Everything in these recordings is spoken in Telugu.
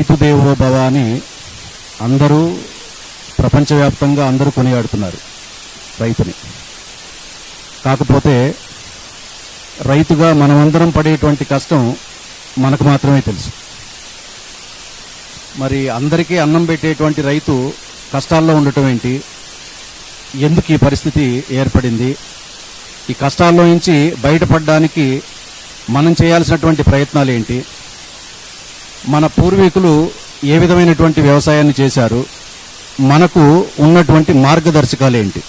రైతు దేవో భవ అని అందరూ ప్రపంచవ్యాప్తంగా అందరూ కొనియాడుతున్నారు రైతుని. కాకపోతే రైతుగా మనమందరం పడేటువంటి కష్టం మనకు మాత్రమే తెలుసు. మరి అందరికీ అన్నం పెట్టేటువంటి రైతు కష్టాల్లో ఉండటం ఏంటి? ఎందుకు ఈ పరిస్థితి ఏర్పడింది? ఈ కష్టాల్లో నుంచి బయటపడడానికి మనం చేయాల్సినటువంటి ప్రయత్నాలు ఏంటి? మన పూర్వీకులు ఏ విధమైనటువంటి వ్యవసాయాన్ని చేశారు? మనకు ఉన్నటువంటి మార్గదర్శకాలు ఏంటి?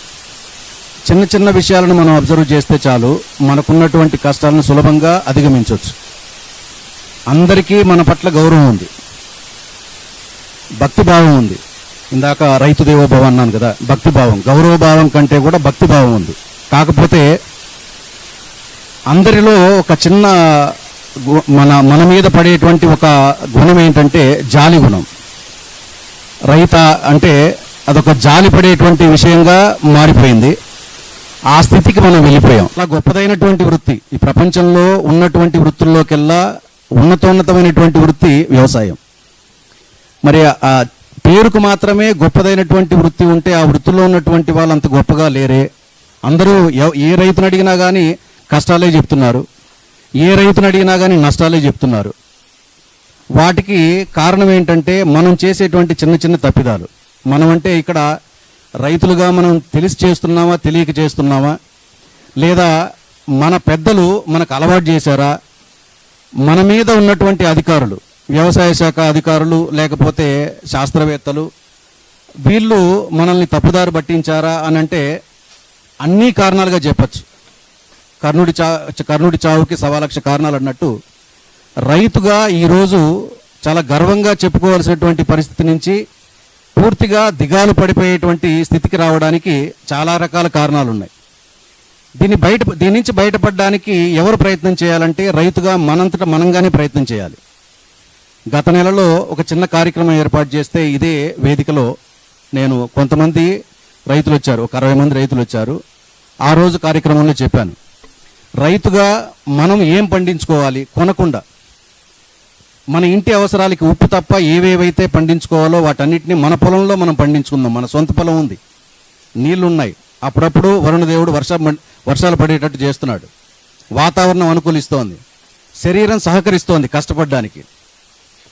చిన్న చిన్న విషయాలను మనం అబ్జర్వ్ చేస్తే చాలు, మనకున్నటువంటి కష్టాలను సులభంగా అధిగమించవచ్చు. అందరికీ మన పట్ల గౌరవం ఉంది, భక్తిభావం ఉంది. ఇందాక రైతు దేవోభవ అన్నాను కదా, భక్తిభావం, గౌరవభావం కంటే కూడా భక్తిభావం ఉంది. కాకపోతే అందరిలో ఒక చిన్న మన మీద పడేటువంటి ఒక గుణం ఏంటంటే జాలి గుణం. రైత అంటే అదొక జాలి పడేటువంటి విషయంగా మారిపోయింది. ఆ స్థితికి మనం వెళ్ళిపోయాం. అలా గొప్పదైనటువంటి వృత్తి, ఈ ప్రపంచంలో ఉన్నటువంటి వృత్తుల్లోకెల్లా ఉన్నతోన్నతమైనటువంటి వృత్తి వ్యవసాయం. మరి ఆ పేరుకు మాత్రమే గొప్పదైనటువంటి వృత్తి ఉంటే ఆ వృత్తిలో ఉన్నటువంటి వాళ్ళు అంత గొప్పగా లేరే? అందరూ ఏ రైతుని అడిగినా కానీ కష్టాలే చెప్తున్నారు, ఏ రైతుని అడిగినా కానీ నష్టాలే చెప్తున్నారు. వాటికి కారణం ఏంటంటే మనం చేసేటువంటి చిన్న చిన్న తప్పిదాలు. మనం అంటే ఇక్కడ రైతులుగా మనం తెలిసి చేస్తున్నామా, తెలియక చేస్తున్నామా, లేదా మన పెద్దలు మనకు అలవాటు చేశారా? మన మీద ఉన్నటువంటి అధికారులు, వ్యవసాయ శాఖ అధికారులు లేకపోతే శాస్త్రవేత్తలు, వీళ్ళు మనల్ని తప్పుదారి పట్టించారా అని అంటే అన్ని కారణాలుగా చెప్పచ్చు. కర్ణుడి చావుకి 1,00,000 కారణాలు అన్నట్టు రైతుగా ఈరోజు చాలా గర్వంగా చెప్పుకోవాల్సినటువంటి పరిస్థితి నుంచి పూర్తిగా దిగాలు పడిపోయేటువంటి స్థితికి రావడానికి చాలా రకాల కారణాలు ఉన్నాయి. దీని నుంచి బయటపడడానికి ఎవరు ప్రయత్నం చేయాలంటే రైతుగా మనంతటా మనంగానే ప్రయత్నం చేయాలి. గత నెలలో ఒక చిన్న కార్యక్రమం ఏర్పాటు చేస్తే ఇదే వేదికలో నేను కొంతమంది రైతులు వచ్చారు, ఒక 60 మంది రైతులు వచ్చారు. ఆ రోజు కార్యక్రమంలో చెప్పాను, రైతుగా మనం ఏం పండించుకోవాలి కొనకుండా మన ఇంటి అవసరాలకి ఉప్పు తప్ప ఏవేవైతే పండించుకోవాలో వాటన్నిటిని మన పొలంలో మనం పండించుకుందాం. మన సొంత పొలం ఉంది, నీళ్లున్నాయి, అప్పుడప్పుడు వరుణదేవుడు వర్షాలు పడేటట్టు చేస్తున్నాడు, వాతావరణం అనుకూలిస్తోంది, శరీరం సహకరిస్తోంది కష్టపడడానికి.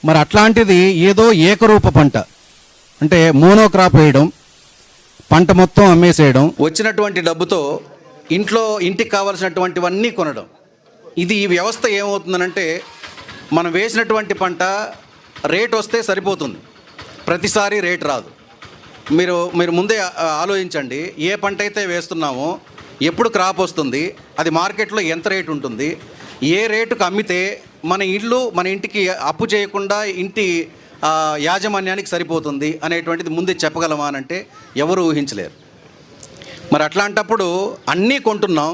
మరి అట్లాంటిది ఏదో ఏకరూప పంట అంటే మోనోక్రాప్ వేయడం, పంట మొత్తం అమ్మేసేయడం, వచ్చినటువంటి డబ్బుతో ఇంటికి కావాల్సినటువంటివన్నీ కొనడం. ఇది ఈ వ్యవస్థ ఏమవుతుందనంటే మనం వేసినటువంటి పంట రేట్ వస్తే సరిపోతుంది, ప్రతిసారి రేట్ రాదు. మీరు ముందే ఆలోచించండి, ఏ పంట అయితే వేస్తున్నామో ఎప్పుడు క్రాప్ వస్తుంది, అది మార్కెట్లో ఎంత రేటు ఉంటుంది, ఏ రేటుకు అమ్మితే మన ఇంటికి అప్పు చేయకుండా ఇంటి యాజమాన్యానికి సరిపోతుంది అనేటువంటిది ముందే చెప్పగలమా అంటే ఎవరు ఊహించలేరు. మరి అట్లాంటప్పుడు అన్నీ కొంటున్నాం,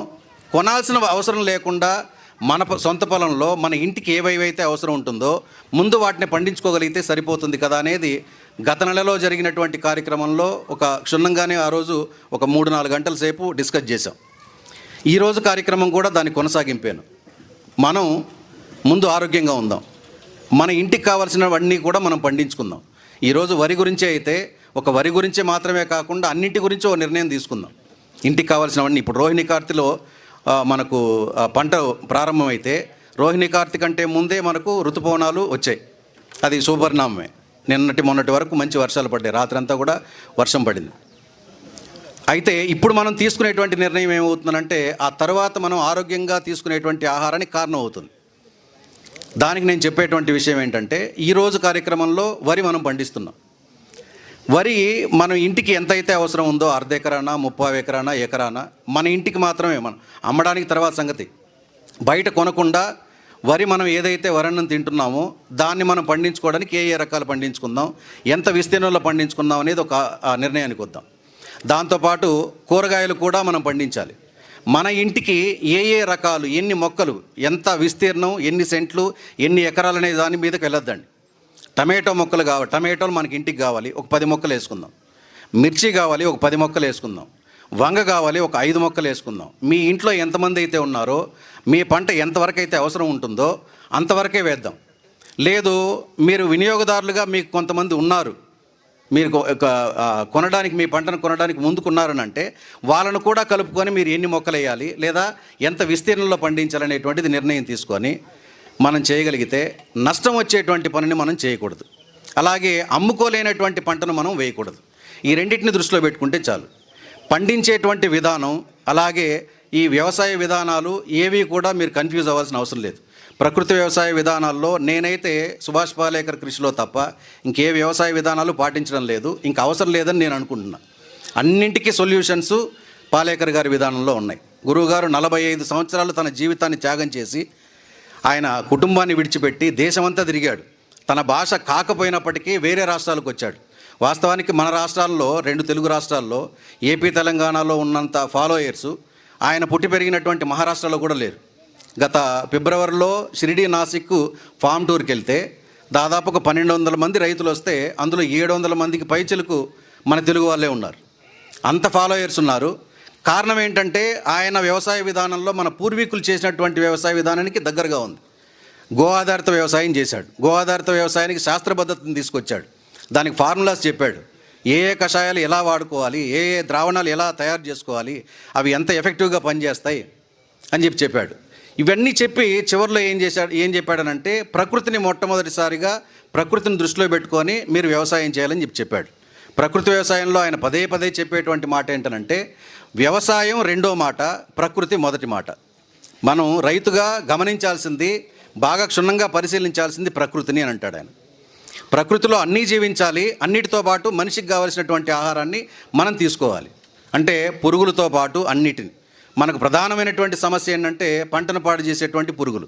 కొనాల్సిన అవసరం లేకుండా మన సొంత పొలంలో మన ఇంటికి ఏవైతే అవసరం ఉంటుందో ముందు వాటిని పండించుకోగలిగితే సరిపోతుంది కదా అనేది గత నెలలో జరిగినటువంటి కార్యక్రమంలో ఒక క్షుణ్ణంగానే ఆ రోజు ఒక 3-4 గంటల సేపు డిస్కస్ చేశాం. ఈరోజు కార్యక్రమం కూడా దాన్ని కొనసాగింపాను. మనం ముందు ఆరోగ్యంగా ఉందాం, మన ఇంటికి కావాల్సినవన్నీ కూడా మనం పండించుకుందాం. ఈరోజు వరి గురించే అయితే ఒక వరి గురించే మాత్రమే కాకుండా అన్నింటి గురించి ఒక నిర్ణయం తీసుకుందాం. ఇంటికి కావాల్సినవన్నీ ఇప్పుడు రోహిణి కార్తెలో మనకు పంట ప్రారంభమైతే రోహిణి కార్తె కంటే ముందే మనకు ఋతుపవనాలు వచ్చాయి, అది శుభపరిణామమే. మొన్నటి వరకు మంచి వర్షాలు పడ్డాయి, రాత్రంతా కూడా వర్షం పడింది. అయితే ఇప్పుడు మనం తీసుకునేటువంటి నిర్ణయం ఏమవుతుందంటే ఆ తర్వాత మనం ఆరోగ్యంగా తీసుకునేటువంటి ఆహారానికి కారణం అవుతుంది. దానికి నేను చెప్పేటువంటి విషయం ఏంటంటే ఈరోజు కార్యక్రమంలో వరి మనం పండిస్తున్నాం. వరి మనం ఇంటికి ఎంతైతే అవసరం ఉందో 1/2 ఎకరానా 30 ఎకరానా ఎకరానా మన ఇంటికి మాత్రమే, మనం అమ్మడానికి తర్వాత సంగతి. బయట కొనకుండా వరి మనం ఏదైతే వరన్నం తింటున్నామో దాన్ని మనం పండించుకోవడానికి ఏ రకాలు పండించుకుందాం, ఎంత విస్తీర్ణంలో పండించుకుందాం అనేది ఒక నిర్ణయానికి వద్దాం. దాంతోపాటు కూరగాయలు కూడా మనం పండించాలి. మన ఇంటికి ఏ రకాలు, ఎన్ని మొక్కలు, ఎంత విస్తీర్ణం, ఎన్ని సెంట్లు, ఎన్ని ఎకరాలు అనే దాని మీదకి వెళ్ళొద్దండి. టమాటో మొక్కలు కావాలి, టమాటోలు మనకి ఇంటికి కావాలి, ఒక 10 మొక్కలు వేసుకుందాం. మిర్చి కావాలి, ఒక 10 మొక్కలు వేసుకుందాం. వంగ కావాలి, ఒక 5 మొక్కలు వేసుకుందాం. మీ ఇంట్లో ఎంతమంది అయితే ఉన్నారో మీ పంట ఎంతవరకు అయితే అవసరం ఉంటుందో అంతవరకే వేద్దాం. లేదు మీరు వినియోగదారులుగా మీకు కొంతమంది ఉన్నారు, మీరు కొనడానికి మీ పంటను కొనడానికి ముందుకున్నారని అంటే వాళ్ళను కూడా కలుపుకొని మీరు ఎన్ని మొక్కలు వేయాలి లేదా ఎంత విస్తీర్ణంలో పండించాలనేటువంటిది నిర్ణయం తీసుకొని మనం చేయగలిగితే నష్టం వచ్చేటువంటి పనిని మనం చేయకూడదు. అలాగే అమ్ముకోలేనటువంటి పంటను మనం వేయకూడదు. ఈ రెండింటిని దృష్టిలో పెట్టుకుంటే చాలు. పండించేటువంటి విధానం అలాగే ఈ వ్యవసాయ విధానాలు ఏవి కూడా మీరు కన్ఫ్యూజ్ అవ్వాల్సిన అవసరం లేదు. ప్రకృతి వ్యవసాయ విధానాల్లో నేనైతే సుభాష్ పాలేకర్ కృషిలో తప్ప ఇంకే వ్యవసాయ విధానాలు పాటించడం లేదు, ఇంకా అవసరం లేదని నేను అనుకుంటున్నా. అన్నింటికీ సొల్యూషన్స్ పాలేకర్ గారి విధానంలో ఉన్నాయి. గురువుగారు 45 సంవత్సరాలు తన జీవితాన్ని త్యాగం చేసి ఆయన కుటుంబాన్ని విడిచిపెట్టి దేశమంతా తిరిగాడు. తన భాష కాకపోయినప్పటికీ వేరే రాష్ట్రాలకు వచ్చాడు. వాస్తవానికి మన రాష్ట్రాల్లో 2 తెలుగు రాష్ట్రాల్లో ఏపీ తెలంగాణలో ఉన్నంత ఫాలోయర్స్ ఆయన పుట్టి పెరిగినటువంటి మహారాష్ట్రలో కూడా లేరు. గత ఫిబ్రవరిలో షిరిడి నాసిక్ ఫామ్ టూర్కి వెళ్తే దాదాపు ఒక 1200 మంది రైతులు వస్తే అందులో 700 మందికి పైచిలకు మన తెలుగు వాళ్ళే ఉన్నారు. అంత ఫాలోయర్స్ ఉన్నారు. కారణం ఏంటంటే ఆయన వ్యవసాయ విధానంలో మన పూర్వీకులు చేసినటువంటి వ్యవసాయ విధానానికి దగ్గరగా ఉంది. గో ఆధారిత వ్యవసాయం చేశాడు. గో ఆధారిత వ్యవసాయానికి శాస్త్రబద్ధతను తీసుకొచ్చాడు. దానికి ఫార్ములాస్ చెప్పాడు. ఏ ఏ కషాయాలు ఎలా వాడుకోవాలి, ఏ ఏ ద్రావణాలు ఎలా తయారు చేసుకోవాలి, అవి ఎంత ఎఫెక్టివ్గా పనిచేస్తాయి అని చెప్పాడు. ఇవన్నీ చెప్పి చివరిలో ఏం చెప్పాడనంటే ప్రకృతిని మొట్టమొదటిసారిగా ప్రకృతిని దృష్టిలో పెట్టుకొని మీరు వ్యవసాయం చేయాలని చెప్పాడు. ప్రకృతి వ్యవసాయంలో ఆయన పదే పదే చెప్పేటువంటి మాట ఏంటనంటే వ్యవసాయం రెండో మాట, ప్రకృతి మొదటి మాట. మనం రైతుగా గమనించాల్సింది, బాగా క్షుణ్ణంగా పరిశీలించాల్సింది ప్రకృతిని అని అంటాడు ఆయన. ప్రకృతిలో అన్నీ జీవించాలి, అన్నిటితో పాటు మనిషికి కావలసినటువంటి ఆహారాన్ని మనం తీసుకోవాలి. అంటే పురుగులతో పాటు అన్నిటిని. మనకు ప్రధానమైనటువంటి సమస్య ఏంటంటే పంటను పాడు చేసేటువంటి పురుగులు.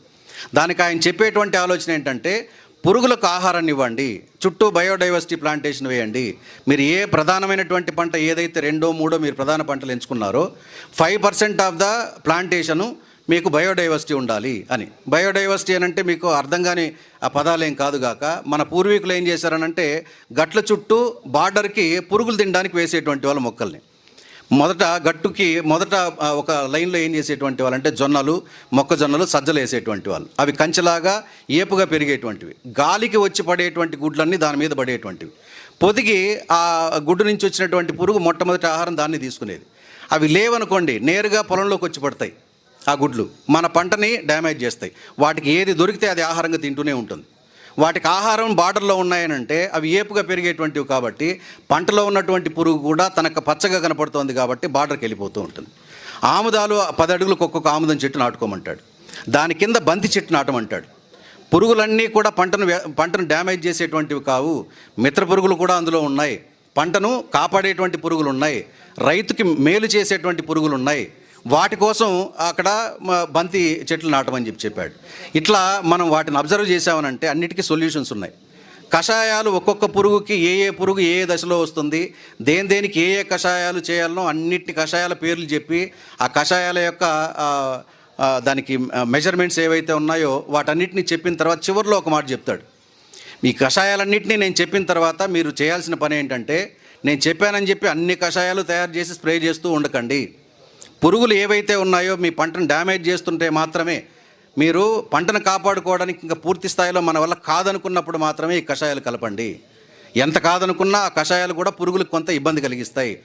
దానికి ఆయన చెప్పేటువంటి ఆలోచన ఏంటంటే పురుగులకు ఆహారాన్ని ఇవ్వండి, చుట్టూ బయోడైవర్సిటీ ప్లాంటేషన్ వేయండి. మీరు ఏ ప్రధానమైనటువంటి పంట ఏదైతే 2, 3 మీరు ప్రధాన పంటలు ఎంచుకున్నారో 5% ఆఫ్ ద ప్లాంటేషను మీకు బయోడైవర్సిటీ ఉండాలి అని. బయోడైవర్సిటీ అని అంటే మీకు అర్థం కాని ఆ పదాలేం కాదుగాక మన పూర్వీకులు ఏం చేశారనంటే గట్ల చుట్టూ బార్డర్కి పురుగులు తినడానికి వేసేటువంటి వాళ్ళ మొక్కల్ని మొదట ఒక లైన్లో ఏం చేసేటువంటి వాళ్ళు అంటే జొన్నలు, మొక్కజొన్నలు, సజ్జలు వేసేటువంటి వాళ్ళు. అవి కంచెలాగా ఏపుగా పెరిగేటువంటివి. గాలికి వచ్చి పడేటువంటి గుడ్లన్నీ దాని మీద పడేటువంటివి. పొదిగి ఆ గుడ్డు నుంచి వచ్చినటువంటి పురుగు మొట్టమొదటి ఆహారం దాన్ని తీసుకునేది. అవి లేవనుకోండి నేరుగా పొలంలోకి వచ్చి పడతాయి. ఆ గుడ్లు మన పంటని డ్యామేజ్ చేస్తాయి. వాటికి ఏది దొరికితే అది ఆహారంగా తింటూనే ఉంటుంది. వాటికి ఆహారం బార్డర్లో ఉన్నాయనంటే అవి ఏపుగా పెరిగేటువంటివి కాబట్టి పంటలో ఉన్నటువంటి పురుగు కూడా తనకు పచ్చగా కనపడుతోంది కాబట్టి బార్డర్కి వెళ్ళిపోతూ ఉంటుంది. ఆముదాలు 10 అడుగులకు ఒక్కొక్క ఆముదం చెట్టు నాటుకోమంటాడు. దాని కింద బంతి చెట్టు నాటమంటాడు. పురుగులన్నీ కూడా పంటను డ్యామేజ్ చేసేటువంటివి కావు. మిత్ర పురుగులు కూడా అందులో ఉన్నాయి. పంటను కాపాడేటువంటి పురుగులు ఉన్నాయి. రైతుకి మేలు చేసేటువంటి పురుగులు ఉన్నాయి. వాటి కోసం అక్కడ బంతి చెట్లు నాటమని చెప్పాడు. ఇట్లా మనం వాటిని అబ్జర్వ్ చేసామనంటే అన్నిటికీ సొల్యూషన్స్ ఉన్నాయి. కషాయాలు ఒక్కొక్క పురుగుకి ఏ పురుగు ఏ దశలో వస్తుంది, దేనికి ఏ కషాయాలు చేయాలనో అన్నిటి కషాయాల పేర్లు చెప్పి ఆ కషాయాల యొక్క దానికి మెజర్మెంట్స్ ఏవైతే ఉన్నాయో వాటన్నిటిని చెప్పిన తర్వాత చివరిలో ఒక మాట చెప్తాడు. ఈ కషాయాలన్నింటినీ నేను చెప్పిన తర్వాత మీరు చేయాల్సిన పని ఏంటంటే నేను చెప్పానని చెప్పి అన్ని కషాయాలు తయారు చేసి స్ప్రే చేస్తూ ఉండకండి. పురుగులు ఏవైతే ఉన్నాయో మీ పంటను డ్యామేజ్ చేస్తుంటే మాత్రమే మీరు పంటను కాపాడుకోవడానికి ఇంకా పూర్తి స్థాయిలో మన వల్ల కాదనుకున్నప్పుడు మాత్రమే ఈ కషాయాలు కలపండి. ఎంత కాదనుకున్నా ఆ కషాయాలు కూడా పురుగులకు కొంత ఇబ్బంది కలిగిస్తాయి,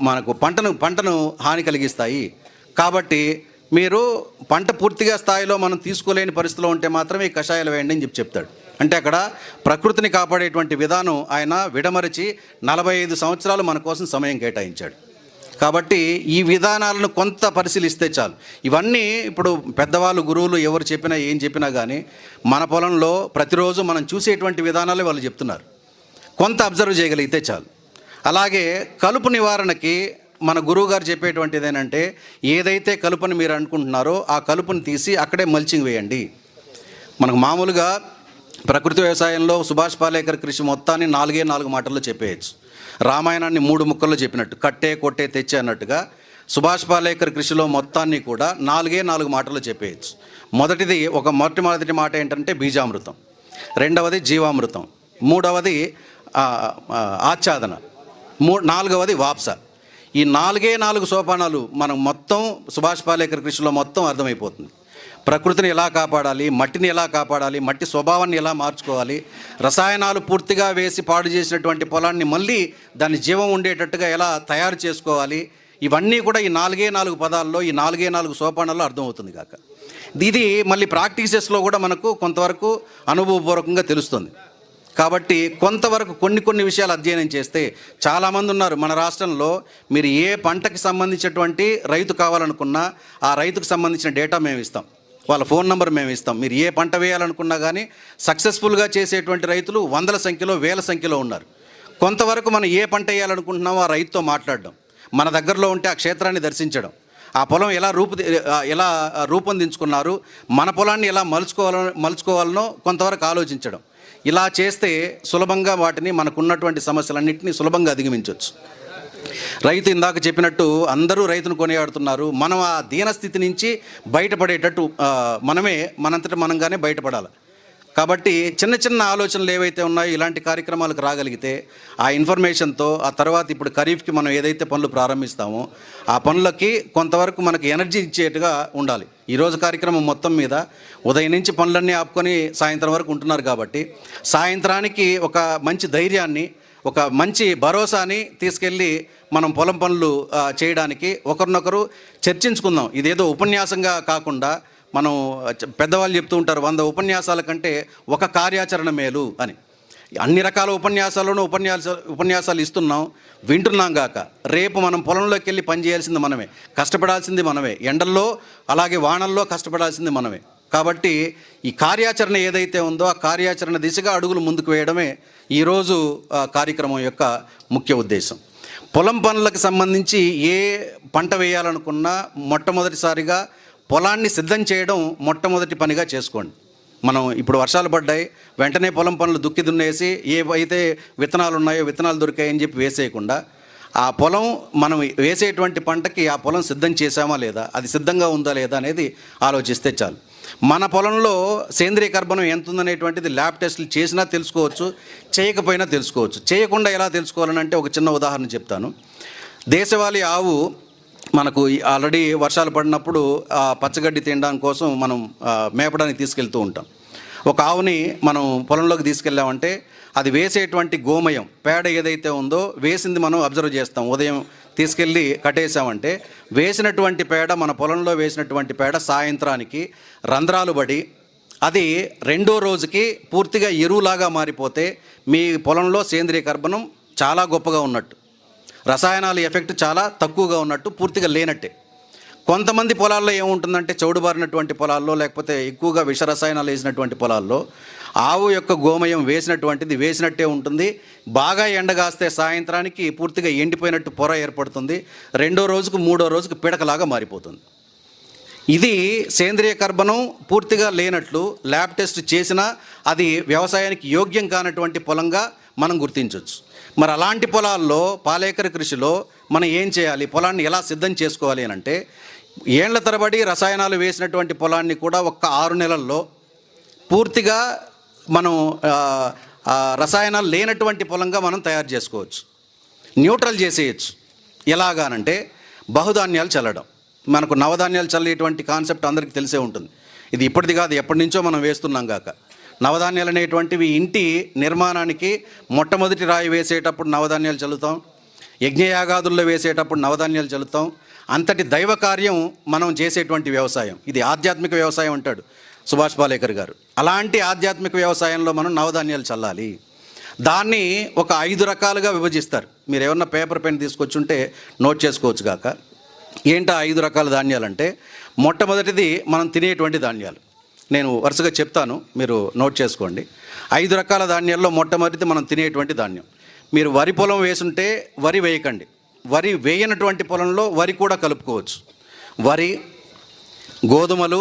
మనకు పంటను హాని కలిగిస్తాయి. కాబట్టి మీరు పంట పూర్తిగా స్థాయిలో మనం తీసుకోలేని పరిస్థితిలో ఉంటే మాత్రమే ఈ కషాయాలు వేయండి అని చెప్తాడు. అంటే అక్కడ ప్రకృతిని కాపాడేటువంటి విధానం ఆయన విడమరిచి 45 సంవత్సరాలు మన కోసం సమయం కేటాయించాడు. కాబట్టి ఈ విధానాలను కొంత పరిశీలిస్తే చాలు. ఇవన్నీ ఇప్పుడు పెద్దవాళ్ళు, గురువులు ఎవరు చెప్పినా ఏం చెప్పినా కానీ మన పొలంలో ప్రతిరోజు మనం చూసేటువంటి విధానాలే వాళ్ళు చెప్తున్నారు. కొంత అబ్జర్వ్ చేయగలిగితే చాలు. అలాగే కలుపు నివారణకి మన గురువుగారు చెప్పేటువంటిది ఏంటంటే ఏదైతే కలుపుని మీరు అనుకుంటున్నారో ఆ కలుపుని తీసి అక్కడే మల్చింగ్ వేయండి. మనకు మామూలుగా ప్రకృతి వ్యవసాయంలో సుభాష్ పాలేకర్ కృషి మొత్తాన్ని 4 మాటల్లో చెప్పేయచ్చు. రామాయణాన్ని 3 ముక్కల్లో చెప్పినట్టు కట్టే కొట్టే తెచ్చే అన్నట్టుగా సుభాష్ పాలేకర్ కృషిలో మొత్తాన్ని కూడా 4 మాటల్లో చెప్పేయచ్చు. మొట్టమొదటి మాట ఏంటంటే బీజామృతం, రెండవది జీవామృతం, మూడవది ఆచ్ఛాదన, నాలుగవది వాప్స. ఈ 4 సోపానాలు మనం మొత్తం సుభాష్ పాలేకర్ కృషిలో మొత్తం అర్థమైపోతుంది. ప్రకృతిని ఎలా కాపాడాలి, మట్టిని ఎలా కాపాడాలి, మట్టి స్వభావాన్ని ఎలా మార్చుకోవాలి, రసాయనాలు పూర్తిగా వేసి పాడు చేసినటువంటి పొలాన్ని మళ్ళీ దాన్ని జీవం ఉండేటట్టుగా ఎలా తయారు చేసుకోవాలి, ఇవన్నీ కూడా ఈ 4 పదాల్లో, ఈ 4 సోపానాల్లో అర్థమవుతుంది కాక. ఇది మళ్ళీ ప్రాక్టీసెస్లో కూడా మనకు కొంతవరకు అనుభవపూర్వకంగా తెలుస్తుంది. కాబట్టి కొంతవరకు కొన్ని విషయాలు అధ్యయనం చేస్తే, చాలామంది ఉన్నారు మన రాష్ట్రంలో, మీరు ఏ పంటకి సంబంధించినటువంటి రైతు కావాలనుకున్నా ఆ రైతుకు సంబంధించిన డేటా మేము ఇస్తాం, వాళ్ళ ఫోన్ నెంబర్ మేము ఇస్తాం. మీరు ఏ పంట వేయాలనుకున్నా కానీ సక్సెస్ఫుల్గా చేసేటువంటి రైతులు వందల సంఖ్యలో, వేల సంఖ్యలో ఉన్నారు. కొంతవరకు మనం ఏ పంట వేయాలనుకుంటున్నామో ఆ రైతుతో మాట్లాడడం, మన దగ్గరలో ఉంటే ఆ క్షేత్రాన్ని దర్శించడం, ఆ పొలం ఎలా రూపొందించుకున్నారు, మన పొలాన్ని ఎలా మలుచుకోవాలనో కొంతవరకు ఆలోచించడం. ఇలా చేస్తే సులభంగా వాటిని, మనకున్నటువంటి సమస్యలన్నింటినీ సులభంగా అధిగమించవచ్చు. రైతు ఇందాక చెప్పినట్టు అందరూ రైతును కొనియాడుతున్నారు. మనం ఆ దీనస్థితి నుంచి బయటపడేటట్టు మనంతట మనంగానే బయటపడాలి. కాబట్టి చిన్న ఆలోచనలు ఏవైతే ఉన్నాయో ఇలాంటి కార్యక్రమాలకు రాగలిగితే, ఆ ఇన్ఫర్మేషన్తో ఆ తర్వాత ఇప్పుడు ఖరీఫ్కి మనం ఏదైతే పనులు ప్రారంభిస్తామో ఆ పనులకి కొంతవరకు మనకు ఎనర్జీ ఇచ్చేట్టుగా ఉండాలి. ఈరోజు కార్యక్రమం మొత్తం మీద ఉదయం నుంచి పనులన్నీ ఆపుకొని సాయంత్రం వరకు ఉంటున్నారు కాబట్టి, సాయంత్రానికి ఒక మంచి ధైర్యాన్ని, ఒక మంచి భరోసాని తీసుకెళ్ళి మనం పొలం పనులు చేయడానికి ఒకరినొకరు చర్చించుకుందాం. ఇదేదో ఉపన్యాసంగా కాకుండా, మనం పెద్దవాళ్ళు చెప్తూ ఉంటారు 100 ఉపన్యాసాల కంటే ఒక కార్యాచరణ మేలు అని. అన్ని రకాల ఉపన్యాసాలను ఉపన్యాసాలు ఇస్తున్నాం, వింటున్నాం గాక, రేపు మనం పొలంలోకి వెళ్ళి పని చేయాల్సింది మనమే, కష్టపడాల్సింది మనమే, ఎండల్లో అలాగే వానల్లో కష్టపడాల్సింది మనమే. కాబట్టి ఈ కార్యాచరణ ఏదైతే ఉందో ఆ కార్యాచరణ దిశగా అడుగులు ముందుకు వేయడమే ఈరోజు కార్యక్రమం యొక్క ముఖ్య ఉద్దేశం. పొలం పనులకు సంబంధించి ఏ పంట వేయాలనుకున్నా మొట్టమొదటిసారిగా పొలాన్ని సిద్ధం చేయడం మొట్టమొదటి పనిగా చేసుకోండి. మనం ఇప్పుడు వర్షాలు పడ్డాయి, వెంటనే పొలం పనులు దుక్కి దున్నేసి ఏవైతే విత్తనాలు ఉన్నాయో విత్తనాలు దొరికాయని చెప్పి వేసేయకుండా, ఆ పొలం మనం వేసేటువంటి పంటకి ఆ పొలం సిద్ధం చేసామా లేదా, అది సిద్ధంగా ఉందా లేదా అనేది ఆలోచిస్తే చాలు. మన పొలంలో సేంద్రియ కర్బనం ఎంత ఉందనేటువంటిది ల్యాబ్ టెస్టులు చేసినా తెలుసుకోవచ్చు, చేయకపోయినా తెలుసుకోవచ్చు. చేయకుండా ఎలా తెలుసుకోవాలంటే ఒక చిన్న ఉదాహరణ చెప్తాను. దేశవాళీ ఆవు మనకు ఆల్రెడీ వర్షాలు పడినప్పుడు పచ్చగడ్డి తినడానికి కోసం మనం మేపడానికి తీసుకెళ్తూ ఉంటాం. ఒక ఆవుని మనం పొలంలోకి తీసుకెళ్ళామంటే అది వేసేటువంటి గోమయం, పేడ ఏదైతే ఉందో వేసింది మనం అబ్జర్వ్ చేస్తాం. ఉదయం తీసుకెళ్ళి కట్టేసామంటే వేసినటువంటి పేడ, మన పొలంలో వేసినటువంటి పేడ సాయంత్రానికి రంధ్రాలు పడి అది రెండో రోజుకి పూర్తిగా ఎరువులాగా మారిపోతే మీ పొలంలో సేంద్రియ కర్బనం చాలా గొప్పగా ఉన్నట్టు, రసాయనాల ఎఫెక్ట్ చాలా తక్కువగా ఉన్నట్టు, పూర్తిగా లేనట్టే. కొంతమంది పొలాల్లో ఏముంటుందంటే, చౌడుబారినటువంటి పొలాల్లో లేకపోతే ఎక్కువగా విష రసాయనాలు వేసినటువంటి పొలాల్లో ఆవు యొక్క గోమయం వేసినటువంటిది వేసినట్టే ఉంటుంది. బాగా ఎండగాస్తే సాయంత్రానికి పూర్తిగా ఎండిపోయినట్టు పొర ఏర్పడుతుంది. రెండో రోజుకు మూడో రోజుకు పిడకలాగా మారిపోతుంది. ఇది సేంద్రియ కర్బనం పూర్తిగా లేనట్లు ల్యాబ్ టెస్ట్ చేసినా అది వ్యవసాయానికి యోగ్యం కానటువంటి పొలంగా మనం గుర్తించవచ్చు. మరి అలాంటి పొలాల్లో పాలేకర కృషిలో మనం ఏం చేయాలి, పొలాన్ని ఎలా సిద్ధం చేసుకోవాలి అని అంటే, ఏళ్ల తరబడి రసాయనాలు వేసినటువంటి పొలాన్ని కూడా ఒక్క 6 నెలల్లో పూర్తిగా మనం రసాయనాలు లేనటువంటి పొలంగా మనం తయారు చేసుకోవచ్చు, న్యూట్రల్ చేసేయచ్చు. ఎలాగానంటే బహుధాన్యాలు చల్లడం. మనకు నవధాన్యాలు చల్లేటువంటి కాన్సెప్ట్ అందరికీ తెలిసే ఉంటుంది. ఇది ఇప్పటిది కాదు, ఎప్పటి నుంచో మనం వేస్తున్నాం కాక. నవధాన్యాలు అనేటువంటివి ఇంటి నిర్మాణానికి మొట్టమొదటి రాయి వేసేటప్పుడు నవధాన్యాలు చల్లుతాం, యజ్ఞయాగాదుల్లో వేసేటప్పుడు నవధాన్యాలు చల్లుతాం. అంతటి దైవ కార్యం మనం చేసేటువంటి వ్యవసాయం, ఇది ఆధ్యాత్మిక వ్యవసాయం అంటాడు సుభాష్ పాలేకర్ గారు. అలాంటి ఆధ్యాత్మిక వ్యవసాయంలో మనం నవధాన్యాలు చల్లాలి. దాన్ని ఒక 5 రకాలుగా విభజిస్తారు. మీరు ఏమన్నా పేపర్ పెన్ తీసుకొచ్చుంటే నోట్ చేసుకోవచ్చు కాక. ఏంటా 5 రకాల ధాన్యాలంటే, మొట్టమొదటిది మనం తినేటువంటి ధాన్యాలు. నేను వరుసగా చెప్తాను, మీరు నోట్ చేసుకోండి. 5 రకాల ధాన్యాల్లో మొట్టమొదటిది మనం తినేటువంటి ధాన్యం. మీరు వరి పొలం వేసుంటే వరి వేయకండి, వరి వేయనటువంటి పొలంలో వరి కూడా కలుపుకోవచ్చు. వరి, గోధుమలు,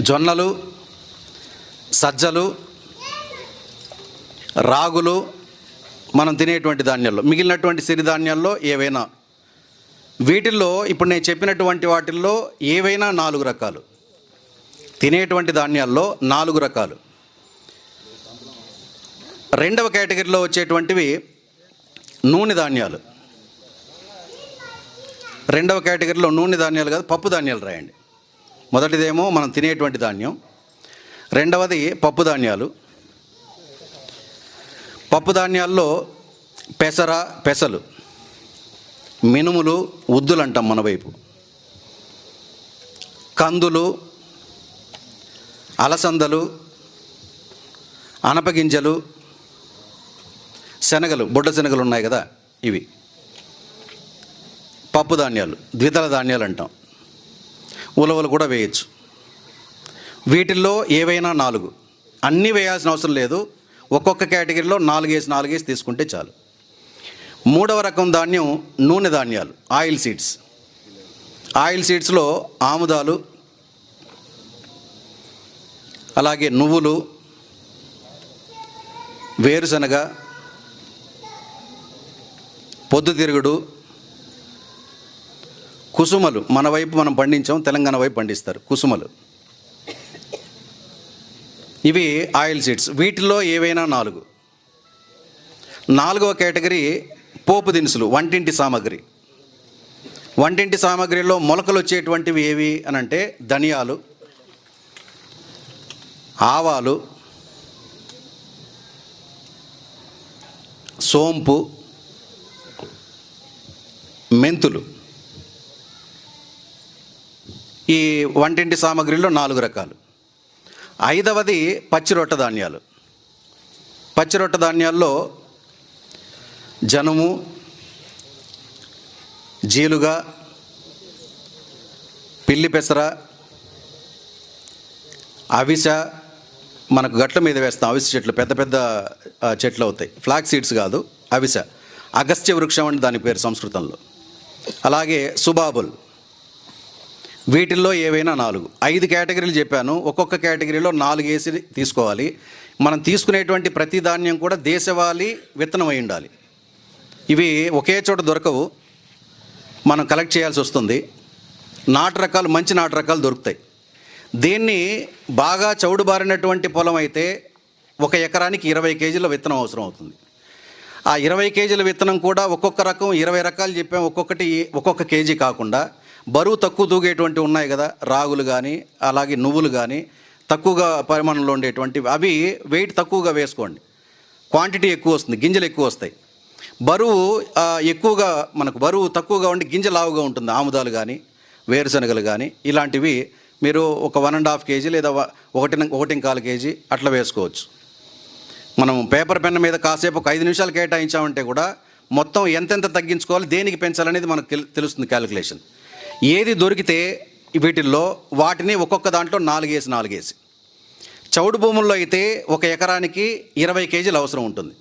జొన్నలు, సజ్జలు, రాగులు మనం తినేటువంటి ధాన్యాల్లో. మిగిలినటువంటి సిరిధాన్యాల్లో ఏవైనా, వీటిల్లో ఇప్పుడు నేను చెప్పినటువంటి వాటిల్లో ఏవైనా 4 రకాలు. తినేటువంటి ధాన్యాల్లో 4 రకాలు. రెండవ కేటగిరీలో వచ్చేటువంటివి నూనె ధాన్యాలు. రెండవ కేటగిరీలో నూనె ధాన్యాలు కాదు, పప్పు ధాన్యాలు రాయండి. మొదటిదేమో మనం తినేటువంటి ధాన్యం, రెండవది పప్పు ధాన్యాలు. పప్పు ధాన్యాల్లో పెసలు, మినుములు, ఉద్దులు అంటాం మన వైపు, కందులు, అలసందలు, అనపగింజలు, శనగలు, బుడ్డ శనగలు ఉన్నాయి కదా, ఇవి పప్పు ధాన్యాలు, ద్విదళ ధాన్యాలు అంటాం. ఉలవలు కూడా వేయచ్చు. వీటిల్లో ఏవైనా 4, అన్నీ వేయాల్సిన అవసరం లేదు. ఒక్కొక్క కేటగిరీలో 4 తీసుకుంటే చాలు. మూడవ రకం ధాన్యం నూనె ధాన్యాలు, ఆయిల్ సీడ్స్. ఆయిల్ సీడ్స్లో ఆముదాలు, అలాగే నువ్వులు, వేరుశనగ, పొద్దుతిరుగుడు, కుసుమలు. మన వైపు మనం పండించాం, తెలంగాణ వైపు పండిస్తారు కుసుమలు. ఇవి ఆయిల్ సీడ్స్. వీటిల్లో ఏవైనా 4. 4వ కేటగిరీ పోపు దినుసులు, వంటింటి సామాగ్రి. వంటింటి సామాగ్రిలో మొలకలు వచ్చేటువంటివి ఏవి అని అంటే ధనియాలు, ఆవాలు, సోంపు, మెంతులు. ఈ వంటింటి సామాగ్రిలో 4 రకాలు. 5వది పచ్చిరొట్ట ధాన్యాలు. పచ్చిరొట్ట ధాన్యాల్లో జనుము, జీలుగా, పిల్లి పెసర, అవిస. మనకు గట్ల మీద వేస్తాం అవిసె చెట్లు, పెద్ద పెద్ద చెట్లు అవుతాయి. ఫ్లాక్ సీడ్స్ కాదు, అవిస. అగస్త్య వృక్షం అని దాని పేరు సంస్కృతంలో. అలాగే సుబాబుల్. వీటిల్లో ఏవైనా 4. 5 కేటగిరీలు చెప్పాను. ఒక్కొక్క కేటగిరీలో 4 వేసి తీసుకోవాలి. మనం తీసుకునేటువంటి ప్రతి ధాన్యం కూడా దేశవాళీ విత్తనం అయి ఉండాలి. ఇవి ఒకే చోట దొరకవు, మనం కలెక్ట్ చేయాల్సి వస్తుంది. నాటు రకాలు, మంచి నాటు రకాలు దొరుకుతాయి. దీన్ని బాగా చౌడుబారినటువంటి పొలం అయితే 1 ఎకరానికి 20 కేజీల విత్తనం అవసరం అవుతుంది. ఆ 20 కేజీల విత్తనం కూడా ఒక్కొక్క రకం 20 రకాలు చెప్పాం. ఒక్కొక్కటి ఒక్కొక్క కేజీ కాకుండా బరువు తక్కువ తూగేటువంటి ఉన్నాయి కదా, రాగులు కానీ అలాగే నువ్వులు కానీ తక్కువగా పరిమాణంలో ఉండేటువంటివి, అవి వెయిట్ తక్కువగా వేసుకోండి. క్వాంటిటీ ఎక్కువ వస్తుంది, గింజలు ఎక్కువ వస్తాయి. బరువు ఎక్కువగా, మనకు బరువు తక్కువగా ఉండి గింజ లావుగా ఉంటుంది. ఆముదాలు కానీ వేరుశనగలు కానీ ఇలాంటివి మీరు ఒక 1.5 కేజీ లేదా 1.25 కేజీ అట్లా వేసుకోవచ్చు. మనం పేపర్ పెన్ మీద కాసేపు ఒక 5 నిమిషాలు కేటాయించామంటే కూడా మొత్తం ఎంతెంత తగ్గించుకోవాలి, దేనికి పెంచాలనేది మనకు తెలుస్తుంది క్యాలిక్యులేషన్. ఏది దొరికితే వీటిల్లో వాటిని ఒక్కొక్క దాంట్లో 4 వేసి చౌడు భూముల్లో అయితే 1 ఎకరానికి 20 కేజీలు అవసరం ఉంటుంది.